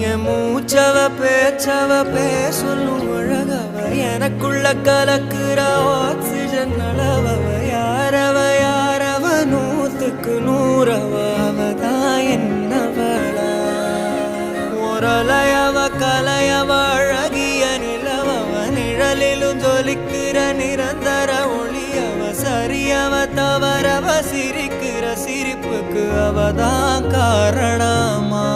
என் மூச்சவ பேச்சவ பேசொல்லும் அழகவ எனக்குள்ள கலக்குற ஆக்சிஜன் அளவவ யாரவ யாரவ 100க்கு 100 அவதான் என்னவளா ஒரலையவ கலையவ அழகிய நிலவவ நிழலிலும் ஜொலிக்கிற நிரந்தர ஒளியவ சரியவ தவறவ சிரிக்கிற சிரிப்புக்கு அவதான் காரணமா